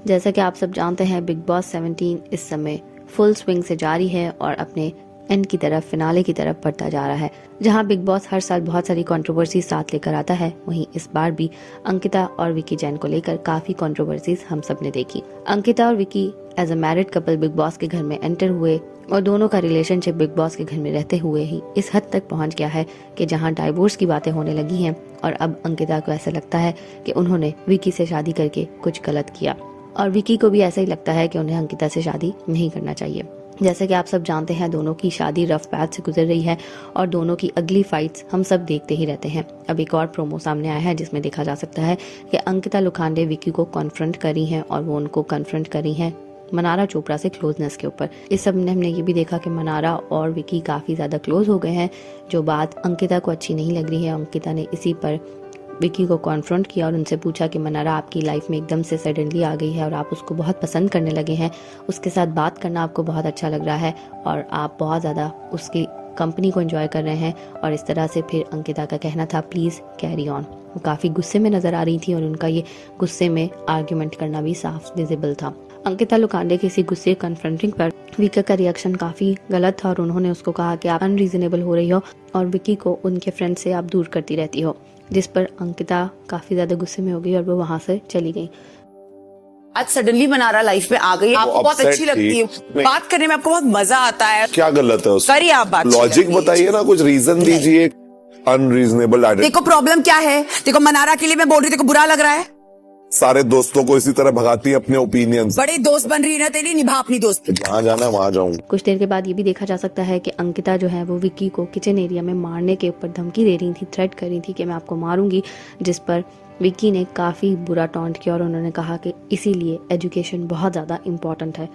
जैसा कि आप सब जानते हैं, बिग बॉस 17 इस समय फुल स्विंग से जारी है और अपने एंड की तरफ, फिनाले की तरफ बढ़ता जा रहा है। जहां बिग बॉस हर साल बहुत सारी कंट्रोवर्सी साथ लेकर आता है, वहीं इस बार भी अंकिता और विकी जैन को लेकर काफी कंट्रोवर्सीज हम सब ने देखी। अंकिता और Vicky as a married couple Bigg Boss के घर में एंटर हुए और दोनों का रिलेशनशिप बिग बॉस के घर में रहते हुए ही इस हद तक पहुंच गया है कि जहां डाइवोर्स की बातें होने लगी हैं और अब अंकिता को ऐसा लगता है कि उन्होंने विकी से शादी करके कुछ गलत किया और विकी को भी ऐसा ही लगता है कि उन्हें अंकिता से शादी नहीं करना चाहिए। जैसे कि आप सब जानते हैं, दोनों की शादी रफ पैच से गुजर रही है और दोनों की अगली फाइट्स हम सब देखते ही रहते हैं। अब एक और प्रोमो सामने आया है जिसमें देखा जा सकता है कि अंकिता लुखांडे विकी को कॉन्फ्रंट करी हैं और वो उनको कॉन्फ्रंट करी हैं मनारा चोपड़ा से क्लोजनेस के ऊपर। इस सब में हमने ये भी देखा कि मनारा और विकी काफी ज्यादा क्लोज हो गए हैं, जो बात अंकिता को अच्छी नहीं लग रही है। अंकिता ने इसी पर विकी को कॉन्फ्रंट किया और उनसे पूछा कि मनारा आपकी लाइफ में एकदम से सडनली आ गई है और आप उसको बहुत पसंद करने लगे हैं, उसके साथ बात करना आपको बहुत अच्छा लग रहा है और आप बहुत ज़्यादा उसकी कंपनी को एंजॉय कर रहे हैं। और इस तरह से फिर अंकिता का कहना था प्लीज़ कैरी ऑन। वो काफ़ी गुस्से में नज़र आ रही थी और उनका ये गुस्से में आर्ग्यूमेंट करना भी साफ विजिबल था। अंकिता लुखांडे के इसी गुस्से कन्फ्रंटिंग पर विकी का रिएक्शन काफ़ी गलत था और उन्होंने उसको कहा कि आप अनरीजनेबल हो रही हो और विकी को उनके फ्रेंड से आप दूर करती रहती हो, जिस पर अंकिता काफी ज्यादा गुस्से में हो गई और वो वहां से चली गई। आज सडनली मनारा लाइफ में आ गई, आपको बहुत अच्छी लगती है, बात करने में आपको बहुत मजा आता है, क्या गलत है उसमें? करिए आप बात, लॉजिक बताइए ना, कुछ रीजन दीजिए। अनरीजनेबल देखो प्रॉब्लम क्या है, देखो मनारा के लिए मैं बोल रही हूँ, देखो बुरा लग रहा है, सारे दोस्तों को इसी तरह भगाती है अपने ओपिनियन। बड़े दोस्त बन रही है ना तेरी, निभा अपनी दोस्त। जहाँ जाना है वहाँ जाऊँ। कुछ देर के बाद ये भी देखा जा सकता है कि अंकिता जो है वो विकी को किचन एरिया में मारने के ऊपर धमकी दे रही थी, थ्रेट कर रही थी कि मैं आपको मारूंगी, जिस पर विकी ने काफी बुरा टॉन्ट किया और उन्होंने कहा कि इसीलिए एजुकेशन बहुत ज्यादा इम्पोर्टेंट है,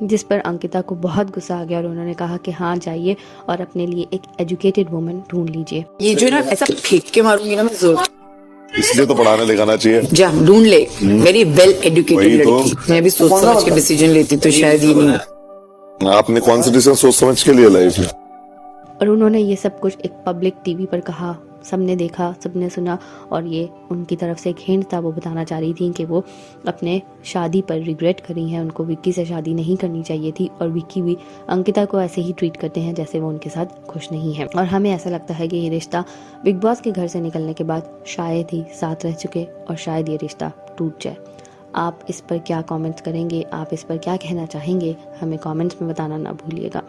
जिस पर अंकिता को बहुत गुस्सा आ गया और उन्होंने कहा कि हाँ जाइए और अपने लिए एक एजुकेटेड वुमन ढूंढ लीजिए। ये जो ना ऐसा फेंक के मारूंगी ना मैं जोर, इसलिए तो पढ़ाने लिखाना चाहिए। जा ढूंढ ले वेरी वेल एजुकेटेड लड़की। मैं भी सोच समझ के डिसीजन लेती तो शायद ये नहीं। आपने कौन सा डिसीजन सोच समझ के लिए लाइफ में? और उन्होंने ये सब कुछ एक पब्लिक टीवी पर कहा, सबने देखा, सबने सुना और ये उनकी तरफ से एक हिंट था। वो बताना चाह रही थी कि वो अपने शादी पर रिग्रेट करी हैं, उनको विक्की से शादी नहीं करनी चाहिए थी और विक्की भी अंकिता को ऐसे ही ट्रीट करते हैं जैसे वो उनके साथ खुश नहीं है। और हमें ऐसा लगता है कि ये रिश्ता बिग बॉस के घर से निकलने के बाद शायद ही साथ रह चुके और शायद ये रिश्ता टूट जाए। आप इस पर क्या कमेंट्स करेंगे, आप इस पर क्या कहना चाहेंगे, हमें कमेंट्स में बताना ना भूलिएगा।